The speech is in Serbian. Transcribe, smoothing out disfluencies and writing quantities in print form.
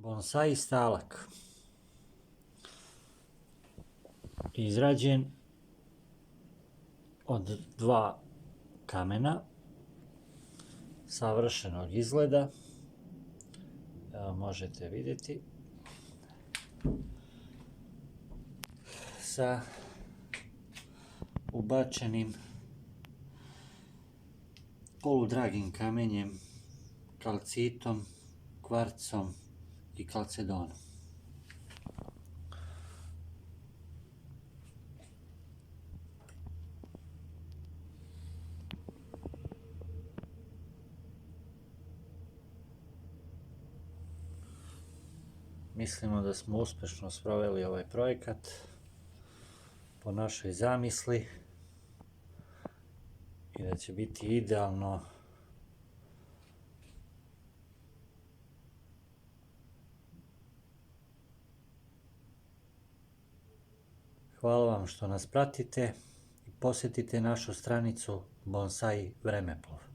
Bonsai stalak izrađen od dva kamena savršenog izgleda, evo možete vidjeti, sa ubačenim poludragim kamenjem, kalcitom, kvarcom i kalcedonom. Mislimo da smo uspješno sproveli ovaj projekat po našoj zamisli i da će biti idealno Hvala vam što nas pratite i posjetite našu stranicu Bonsai Vremeplov.